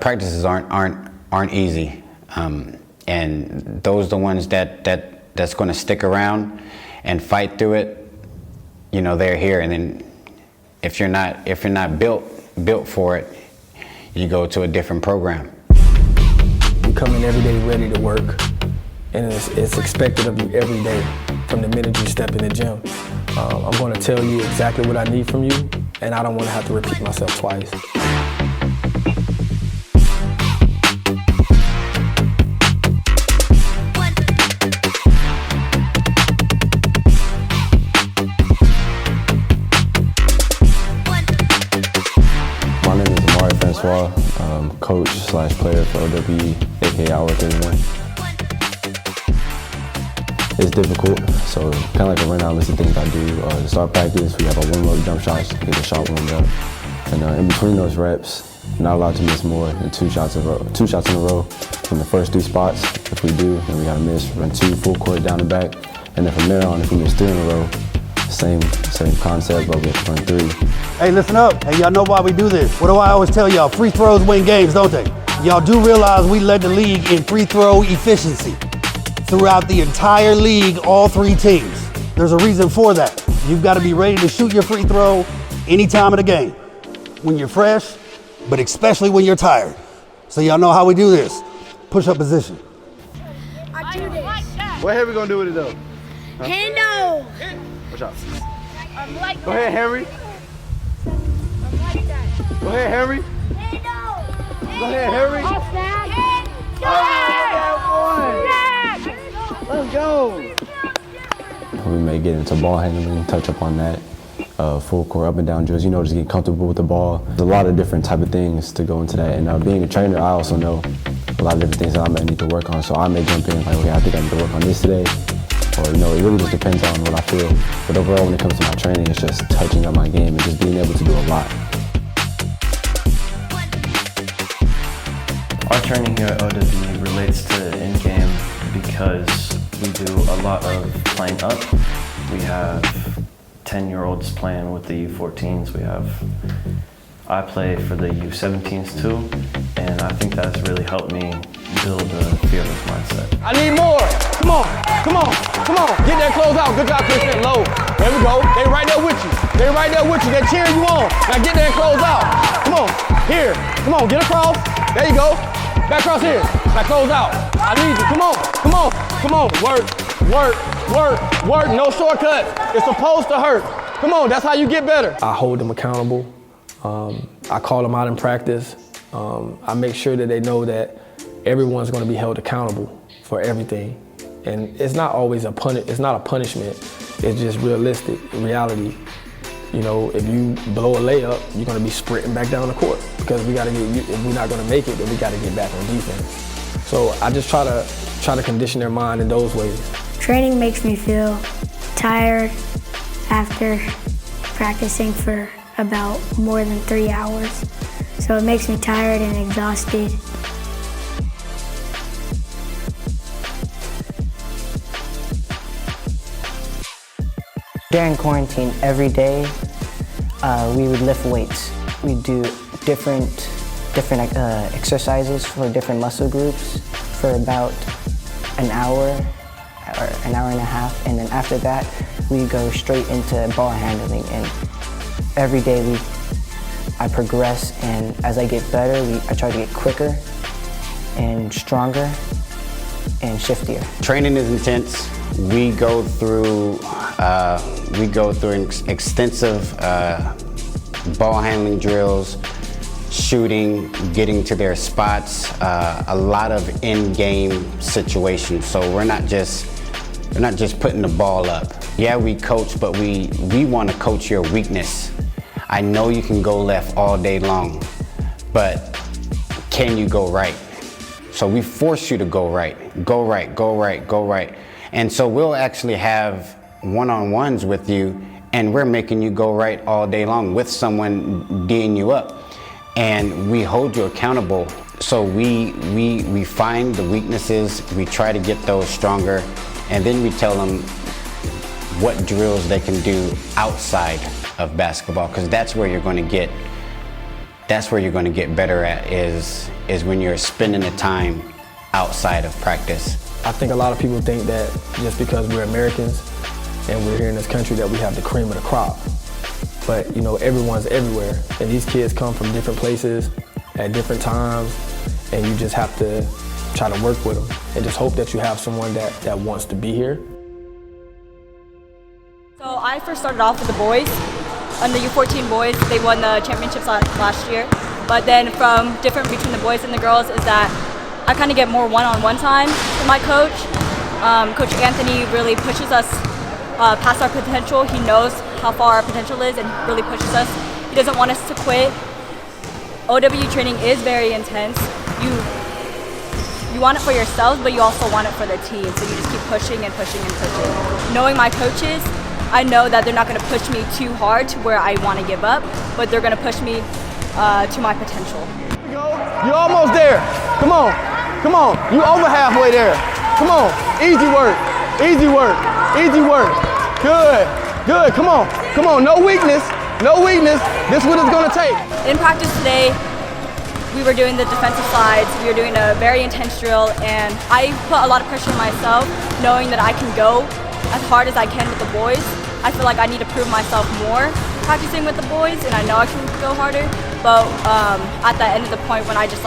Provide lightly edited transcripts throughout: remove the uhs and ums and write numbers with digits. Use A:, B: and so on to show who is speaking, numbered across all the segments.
A: Practices aren't easy, and those are the ones that's going to stick around and fight through it. You know, they're here, and then if you're not built for it, you go to a different program.
B: You come in every day ready to work, and it's expected of you every day from the minute you step in the gym. I'm going to tell you exactly what I need from you, and I don't want to have to repeat myself twice.
C: My name is coach/player for OWE, aka Hour 31. It's difficult, so kind of like a rundown list of things I do. To start practice, we have a warm-up jump shots to get the shot warmed up. And in between those reps, not allowed to miss more than two shots in a row from the first 3 spots. If we do, then we gotta run 2 full court down and back. And then from there on, if we miss 3 in a row, same concept, but we have to run 3.
D: Hey, listen up. Hey, y'all know why we do this. What do I always tell y'all? Free throws win games, don't they? Y'all do realize we led the league in free throw efficiency. Throughout the entire league, all 3 teams. There's a reason for that. You've got to be ready to shoot your free throw any time of the game. When you're fresh, but especially when you're tired. So y'all know how we do this. Push-up position.
E: I do this.
D: What Henry gonna do with it though?
E: Huh? Handle.
D: Watch out.
E: I'm like
D: Go ahead, Henry.
E: I'm like that.
D: Go ahead, Henry.
E: Handle.
D: Go ahead, Henry. Let's go.
C: We may get into ball handling, touch up on that. Full court up and down drills, just get comfortable with the ball. There's a lot of different type of things to go into that. And being a trainer, I also know a lot of different things that I may need to work on. So I may jump in like, okay, I think I need to work on this today. Or, it really just depends on what I feel. But overall, when it comes to my training, it's just touching up my game and just being able to do a lot.
F: Our training here at OWE relates to in-game because we do a lot of playing up. We have 10-year-olds playing with the U14s. I play for the U17s too, and I think that's really helped me build a fearless mindset.
B: I need more. Come on. Get that close out. Good job, Christian. Low. There we go. They right there with you. They're cheering you on. Now get that close out. Come on. Here. Come on. Get across. There you go. Back across here. Now close out. I need you. Come on. Work. No shortcut. It's supposed to hurt. Come on. That's how you get better. I hold them accountable. I call them out in practice. I make sure that they know that everyone's going to be held accountable for everything. And it's not always it's not a punishment. It's just realistic reality. If you blow a layup, you're going to be sprinting back down the court because if we're not going to make it, then we got to get back on defense. So I just try to condition their mind in those ways.
E: Training makes me feel tired after practicing for about more than 3 hours. So it makes me tired and exhausted.
G: During quarantine, every day, we would lift weights. We'd do different exercises for different muscle groups for about an hour or an hour and a half, and then after that, we go straight into ball handling. And every day I progress, and as I get better, I try to get quicker and stronger and shiftier.
A: Training is intense. We go through extensive ball handling drills, shooting, getting to their spots, a lot of in-game situations. So we're not just putting the ball up. Yeah, we coach, but we want to coach your weakness. I know you can go left all day long, but can you go right? So we force you to go right. And so we'll actually have one-on-ones with you, and we're making you go right all day long with someone D'ing you up. And we hold you accountable. So we find the weaknesses, we try to get those stronger, and then we tell them what drills they can do outside of basketball, because that's where you're going to get that's where you're going to get better at is when you're spending the time outside of practice.
B: I think a lot of people think that just because we're Americans and we're here in this country that we have the cream of the crop. But you know, everyone's everywhere, and these kids come from different places at different times, and you just have to try to work with them and just hope that you have someone that wants to be here.
H: So I first started off with the boys, and the U14 boys. They won the championships last year. But then from different between the boys and the girls is that I kind of get more one-on-one time with my coach. Coach Anthony really pushes us past our potential. He knows how far our potential is and really pushes us. He doesn't want us to quit. OW training is very intense. You want it for yourselves, but you also want it for the team. So you just keep pushing and pushing and pushing. Knowing my coaches, I know that they're not going to push me too hard to where I want to give up, but they're going to push me to my potential.
B: You're almost there. Come on. Come on. You over halfway there. Come on. Easy work. Easy work. Easy work. Good. Good. Come on. Come on. No weakness. No weakness. This is what it's going to take.
H: In practice today, we were doing the defensive slides. We were doing a very intense drill, and I put a lot of pressure on myself, knowing that I can go as hard as I can with the boys. I feel like I need to prove myself more practicing with the boys, and I know I can go harder. But at the end of the point, when I was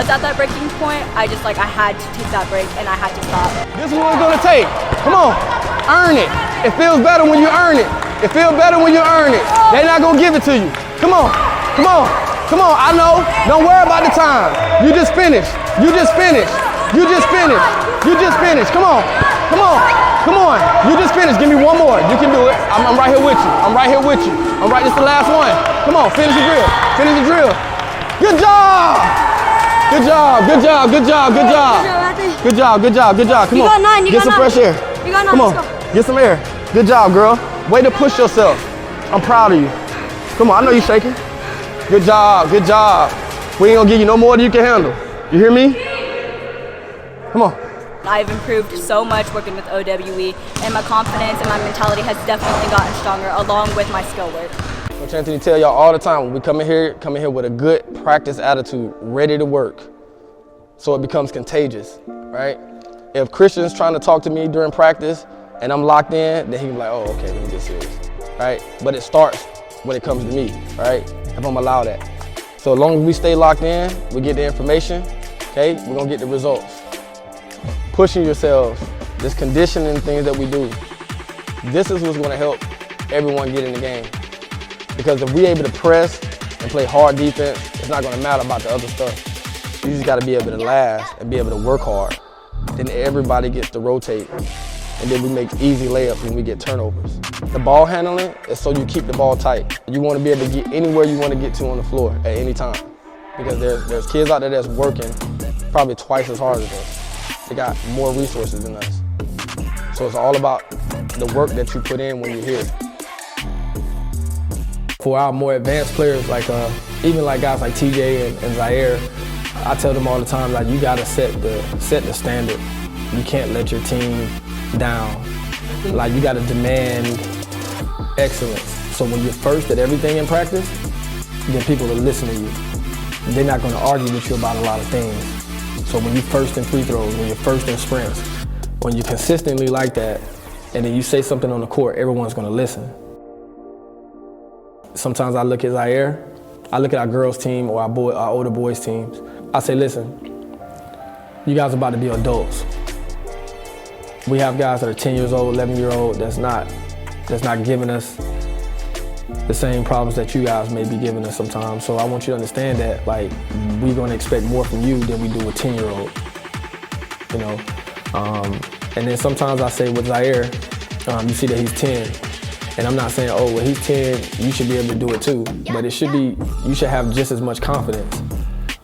H: at that breaking point, I had to take that break and I had to stop.
B: This is what it's gonna take. Come on, earn it. It feels better when you earn it. It feels better when you earn it. They're not gonna give it to you. Come on, come on, come on. I know. Don't worry about the time. You just finished. You just finished. You just finished. You just finished. Come on, come on, come on. You just finished. Give me one more. You can do it. I'm right here with you. I'm right here with you. All right, this is the last one. Come on, finish the drill. Finish the drill. Good job. Good job. Good job. Good job. Good job. Good job. Good job. Good job. Come on.
H: You got 9. You
B: get
H: got
B: some
H: 9.
B: fresh air.
H: You got 9.
B: Come on.
H: Let's go.
B: Get some air. Good job, girl. Way to push yourself. I'm proud of you. Come on. I know you're shaking. Good job. Good job. We ain't gonna give you no more than you can handle. You hear me? Come on.
H: I've improved so much working with OWE, and my confidence and my mentality has definitely gotten stronger along with my skill work.
B: Coach Anthony tell y'all all the time, when we come in here with a good practice attitude, ready to work, so it becomes contagious, right? If Christian's trying to talk to me during practice and I'm locked in, then he can be like, oh, okay, let me get serious, right? But it starts when it comes to me, right? If I'm allowed that. So as long as we stay locked in, we get the information, okay, we're gonna get the results. Pushing yourselves, this conditioning things that we do, this is what's gonna help everyone get in the game. Because if we're able to press and play hard defense, it's not gonna matter about the other stuff. You just gotta be able to last and be able to work hard. Then everybody gets to rotate, and then we make easy layups when we get turnovers. The ball handling is so you keep the ball tight. You wanna be able to get anywhere you wanna get to on the floor at any time. Because there's kids out there that's working probably twice as hard as us. They got more resources than us. So it's all about the work that you put in when you're here. For our more advanced players, like even like guys like TJ and Zaire, I tell them all the time, like, you gotta set the standard. You can't let your team down. Like, you gotta demand excellence. So when you're first at everything in practice, then people will listen to you. They're not gonna argue with you about a lot of things. So when you're first in free throws, when you're first in sprints, when you're consistently like that, and then you say something on the court, everyone's gonna listen. Sometimes I look at Zaire, I look at our girls team or our older boys teams. I say, listen, you guys are about to be adults. We have guys that are 10 years old, 11-year-old, that's not giving us the same problems that you guys may be giving us sometimes. So I want you to understand that, like, we're gonna expect more from you than we do a 10-year-old, you know? And then sometimes I say with Zaire, you see that he's 10, and I'm not saying, oh, well, he's 10, you should be able to do it too, but it should be, you should have just as much confidence.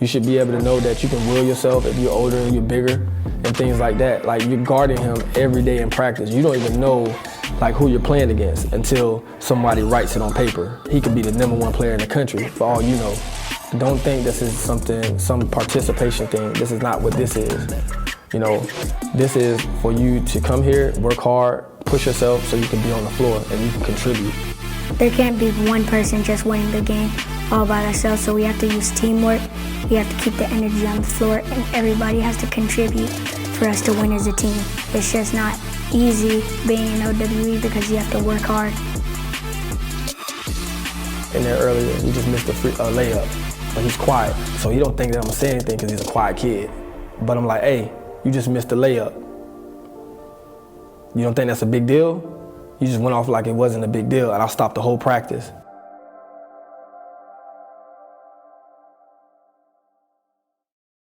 B: You should be able to know that you can will yourself if you're older and you're bigger and things like that. Like, you're guarding him every day in practice. You don't even know, like, who you're playing against until somebody writes it on paper. He could be the #1 player in the country, for all you know. Don't think this is some participation thing. This is not what this is. You know, this is for you to come here, work hard, push yourself so you can be on the floor and you can contribute.
E: there can't be one person just winning the game all by themselves, so we have to use teamwork. We have to keep the energy on the floor, and everybody has to contribute for us to win as a team. It's just not easy being in OWE because you have to work hard.
B: In there earlier, he just missed a layup, but he's quiet, so he don't think that I'm gonna say anything because he's a quiet kid. But I'm like, hey, you just missed a layup. You don't think that's a big deal? You just went off like it wasn't a big deal, and I stopped the whole practice.